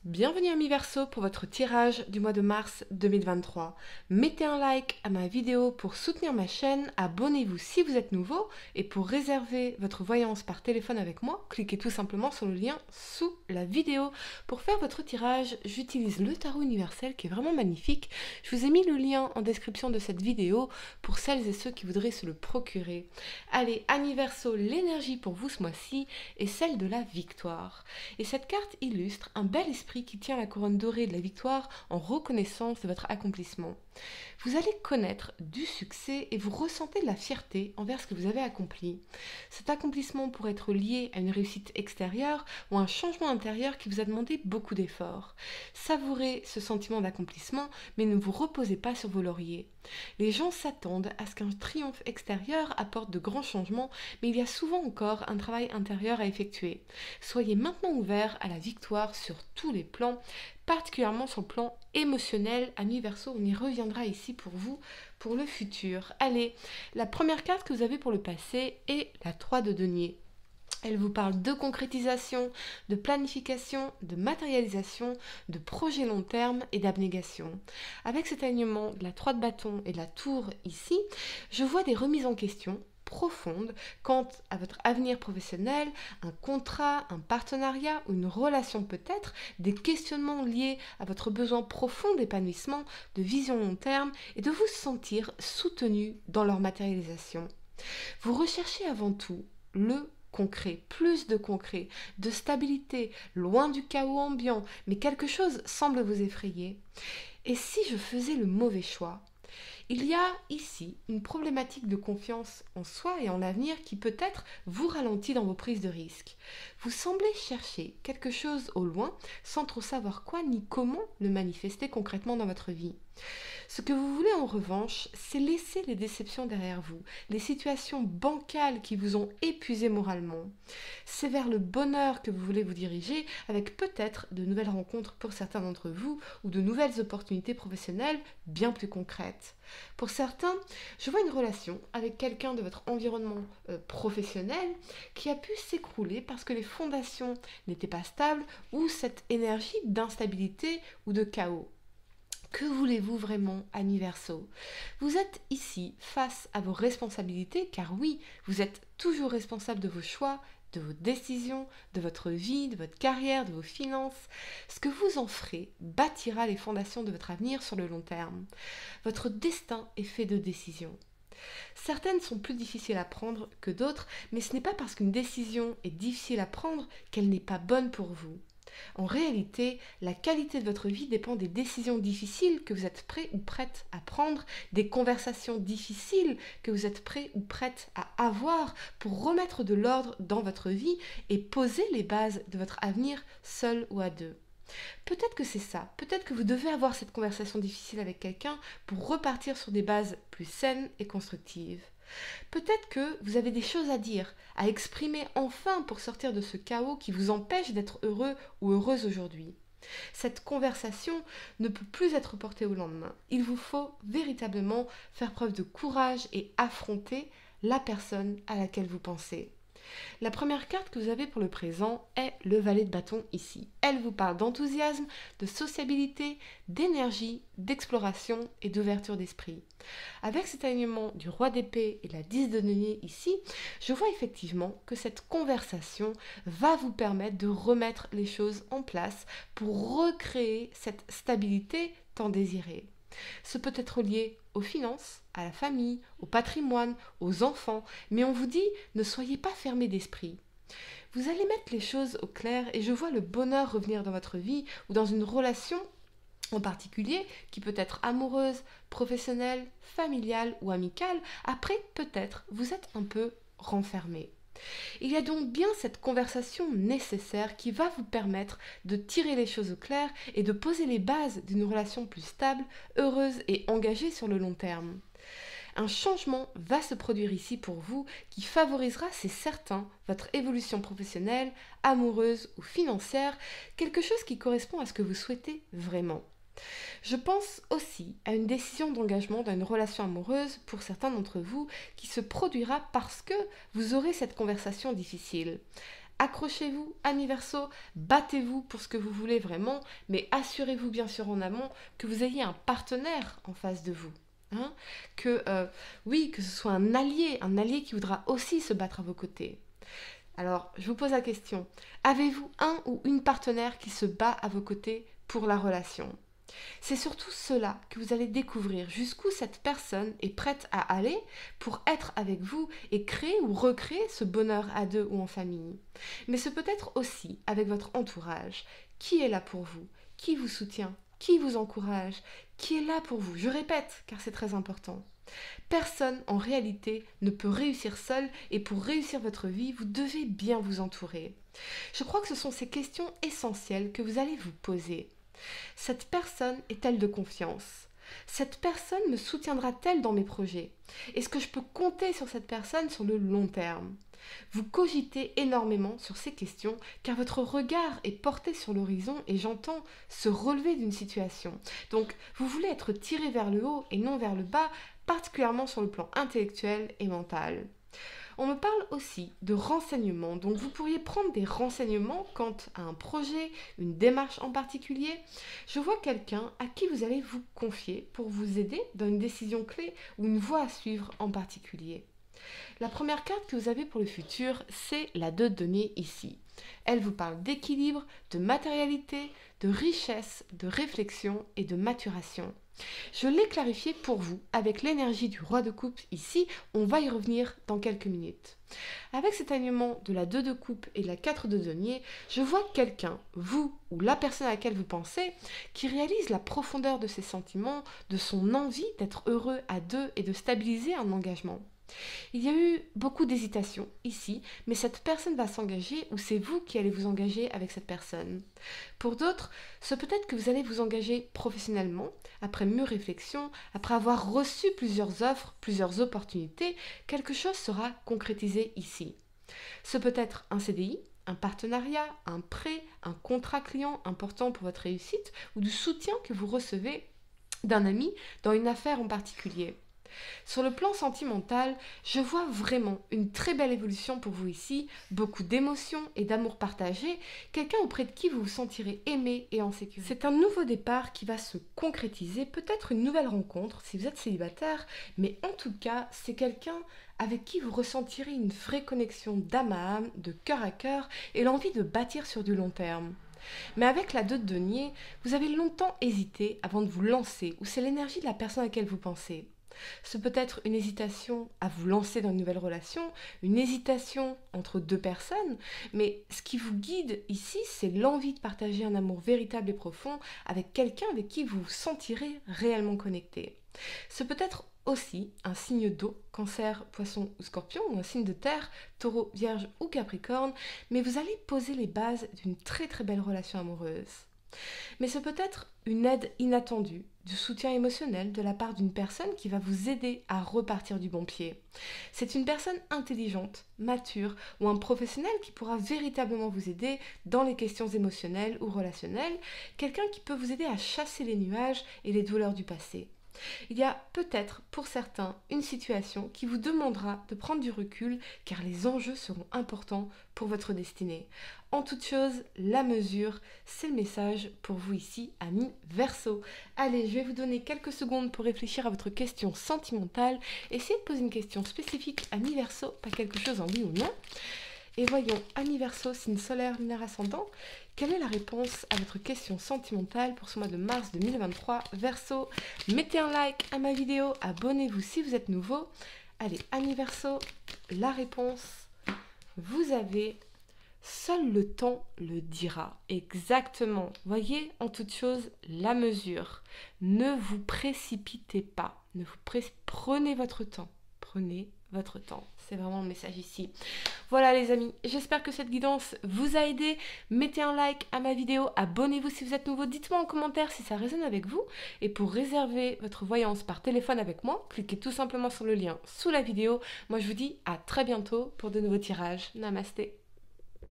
Bienvenue amis Verseau pour votre tirage du mois de mars 2023. Mettez un like à ma vidéo pour soutenir ma chaîne, abonnez-vous si vous êtes nouveau et pour réserver votre voyance par téléphone avec moi, cliquez tout simplement sur le lien sous la vidéo. Pour faire votre tirage, j'utilise le tarot universel qui est vraiment magnifique. Je vous ai mis le lien en description de cette vidéo pour celles et ceux qui voudraient se le procurer. Allez, amis Verseau, l'énergie pour vous ce mois-ci est celle de la victoire. Et cette carte illustre un bel esprit qui tient la couronne dorée de la victoire en reconnaissance de votre accomplissement. Vous allez connaître du succès et vous ressentez de la fierté envers ce que vous avez accompli. Cet accomplissement pourrait être lié à une réussite extérieure ou à un changement intérieur qui vous a demandé beaucoup d'efforts. Savourez ce sentiment d'accomplissement, mais ne vous reposez pas sur vos lauriers. Les gens s'attendent à ce qu'un triomphe extérieur apporte de grands changements, mais il y a souvent encore un travail intérieur à effectuer. Soyez maintenant ouverts à la victoire sur tous les plans, particulièrement sur le plan émotionnel. Amis Verseau, on y reviendra ici pour vous, pour le futur. Allez, la première carte que vous avez pour le passé est la 3 de denier. Elle vous parle de concrétisation, de planification, de matérialisation, de projet long terme et d'abnégation. Avec cet alignement de la 3 de bâton et de la tour ici, je vois des remises en question profonde quant à votre avenir professionnel, un contrat, un partenariat ou une relation peut-être, des questionnements liés à votre besoin profond d'épanouissement, de vision long terme et de vous sentir soutenu dans leur matérialisation. Vous recherchez avant tout le concret, plus de stabilité, loin du chaos ambiant, mais quelque chose semble vous effrayer. Et si je faisais le mauvais choix ? Il y a ici une problématique de confiance en soi et en l'avenir qui peut-être vous ralentit dans vos prises de risques. Vous semblez chercher quelque chose au loin sans trop savoir quoi ni comment le manifester concrètement dans votre vie. Ce que vous voulez en revanche, c'est laisser les déceptions derrière vous, les situations bancales qui vous ont épuisé moralement. C'est vers le bonheur que vous voulez vous diriger avec peut-être de nouvelles rencontres pour certains d'entre vous ou de nouvelles opportunités professionnelles bien plus concrètes. Pour certains, je vois une relation avec quelqu'un de votre environnement professionnel qui a pu s'écrouler parce que les fondations n'étaient pas stables ou cette énergie d'instabilité ou de chaos. Que voulez-vous vraiment, amis Verseau ? Vous êtes ici face à vos responsabilités, car oui, vous êtes toujours responsable de vos choix, de vos décisions, de votre vie, de votre carrière, de vos finances. Ce que vous en ferez bâtira les fondations de votre avenir sur le long terme. Votre destin est fait de décisions. Certaines sont plus difficiles à prendre que d'autres, mais ce n'est pas parce qu'une décision est difficile à prendre qu'elle n'est pas bonne pour vous. En réalité, la qualité de votre vie dépend des décisions difficiles que vous êtes prêt ou prête à prendre, des conversations difficiles que vous êtes prêt ou prête à avoir pour remettre de l'ordre dans votre vie et poser les bases de votre avenir seul ou à deux. Peut-être que c'est ça, peut-être que vous devez avoir cette conversation difficile avec quelqu'un pour repartir sur des bases plus saines et constructives. Peut-être que vous avez des choses à dire, à exprimer enfin pour sortir de ce chaos qui vous empêche d'être heureux ou heureuse aujourd'hui. Cette conversation ne peut plus être portée au lendemain. Il vous faut véritablement faire preuve de courage et affronter la personne à laquelle vous pensez. La première carte que vous avez pour le présent est le valet de bâton ici. Elle vous parle d'enthousiasme, de sociabilité, d'énergie, d'exploration et d'ouverture d'esprit. Avec cet alignement du roi d'épée et la 10 de denier ici, je vois effectivement que cette conversation va vous permettre de remettre les choses en place pour recréer cette stabilité tant désirée. Ce peut être lié aux finances, à la famille, au patrimoine, aux enfants, mais on vous dit ne soyez pas fermés d'esprit. Vous allez mettre les choses au clair et je vois le bonheur revenir dans votre vie ou dans une relation en particulier qui peut être amoureuse, professionnelle, familiale ou amicale. Après, peut-être, vous êtes un peu renfermé. Il y a donc bien cette conversation nécessaire qui va vous permettre de tirer les choses au clair et de poser les bases d'une relation plus stable, heureuse et engagée sur le long terme. Un changement va se produire ici pour vous qui favorisera, c'est certain, votre évolution professionnelle, amoureuse ou financière, quelque chose qui correspond à ce que vous souhaitez vraiment. Je pense aussi à une décision d'engagement dans une relation amoureuse pour certains d'entre vous qui se produira parce que vous aurez cette conversation difficile. Accrochez-vous, amis Verseau, battez-vous pour ce que vous voulez vraiment, mais assurez-vous bien sûr en amont que vous ayez un partenaire en face de vous. Hein, oui, que ce soit un allié qui voudra aussi se battre à vos côtés. Alors, je vous pose la question, avez-vous un ou une partenaire qui se bat à vos côtés pour la relation? C'est surtout cela que vous allez découvrir, jusqu'où cette personne est prête à aller pour être avec vous et créer ou recréer ce bonheur à deux ou en famille. Mais ce peut être aussi avec votre entourage. Qui est là pour vous? Qui vous soutient? Qui vous encourage? Qui est là pour vous? Je répète, car c'est très important. Personne en réalité ne peut réussir seul et pour réussir votre vie, vous devez bien vous entourer. Je crois que ce sont ces questions essentielles que vous allez vous poser. Cette personne est-elle de confiance? Cette personne me soutiendra-t-elle dans mes projets? Est-ce que je peux compter sur cette personne sur le long terme? Vous cogitez énormément sur ces questions car votre regard est porté sur l'horizon et j'entends se relever d'une situation. Donc vous voulez être tiré vers le haut et non vers le bas, particulièrement sur le plan intellectuel et mental. On me parle aussi de renseignements, donc vous pourriez prendre des renseignements quant à un projet, une démarche en particulier. Je vois quelqu'un à qui vous allez vous confier pour vous aider dans une décision clé ou une voie à suivre en particulier. La première carte que vous avez pour le futur, c'est la 2 de denier ici. Elle vous parle d'équilibre, de matérialité, de richesse, de réflexion et de maturation. Je l'ai clarifié pour vous avec l'énergie du roi de coupe ici, on va y revenir dans quelques minutes. Avec cet alignement de la 2 de coupe et la 4 de denier, je vois quelqu'un, vous ou la personne à laquelle vous pensez, qui réalise la profondeur de ses sentiments, de son envie d'être heureux à deux et de stabiliser un engagement. Il y a eu beaucoup d'hésitation ici, mais cette personne va s'engager ou c'est vous qui allez vous engager avec cette personne. Pour d'autres, c'est peut-être que vous allez vous engager professionnellement, après mûre réflexion, après avoir reçu plusieurs offres, plusieurs opportunités, quelque chose sera concrétisé ici. Ce peut être un CDI, un partenariat, un prêt, un contrat client important pour votre réussite ou du soutien que vous recevez d'un ami dans une affaire en particulier. Sur le plan sentimental, je vois vraiment une très belle évolution pour vous ici, beaucoup d'émotions et d'amour partagé, quelqu'un auprès de qui vous vous sentirez aimé et en sécurité. C'est un nouveau départ qui va se concrétiser, peut-être une nouvelle rencontre si vous êtes célibataire, mais en tout cas, c'est quelqu'un avec qui vous ressentirez une vraie connexion d'âme à âme, de cœur à cœur et l'envie de bâtir sur du long terme. Mais avec la 2 de denier, vous avez longtemps hésité avant de vous lancer, ou c'est l'énergie de la personne à laquelle vous pensez. Ce peut être une hésitation à vous lancer dans une nouvelle relation, une hésitation entre deux personnes, mais ce qui vous guide ici, c'est l'envie de partager un amour véritable et profond avec quelqu'un avec qui vous vous sentirez réellement connecté. Ce peut être aussi un signe d'eau, Cancer, Poisson ou Scorpion, ou un signe de terre, Taureau, Vierge ou Capricorne, mais vous allez poser les bases d'une très très belle relation amoureuse. Mais ce peut être une aide inattendue, du soutien émotionnel de la part d'une personne qui va vous aider à repartir du bon pied. C'est une personne intelligente, mature ou un professionnel qui pourra véritablement vous aider dans les questions émotionnelles ou relationnelles, quelqu'un qui peut vous aider à chasser les nuages et les douleurs du passé. Il y a peut-être pour certains une situation qui vous demandera de prendre du recul car les enjeux seront importants pour votre destinée. En toute chose, la mesure, c'est le message pour vous ici, amis Verseau. Allez, je vais vous donner quelques secondes pour réfléchir à votre question sentimentale. Essayez de poser une question spécifique, amis Verseau, pas quelque chose en oui ou non. Et voyons, amis Verseau, signe solaire, lunaire ascendant, quelle est la réponse à votre question sentimentale pour ce mois de mars 2023 Verseau, mettez un like à ma vidéo, abonnez-vous si vous êtes nouveau. Allez, amis Verseau, la réponse, vous avez seul le temps le dira. Exactement. Voyez, en toute chose, la mesure. Ne vous précipitez pas. Prenez votre temps. Prenez votre temps. C'est vraiment le message ici. Voilà les amis, j'espère que cette guidance vous a aidé. Mettez un like à ma vidéo, abonnez-vous si vous êtes nouveau, dites-moi en commentaire si ça résonne avec vous. Et pour réserver votre voyance par téléphone avec moi, cliquez tout simplement sur le lien sous la vidéo. Moi je vous dis à très bientôt pour de nouveaux tirages. Namasté.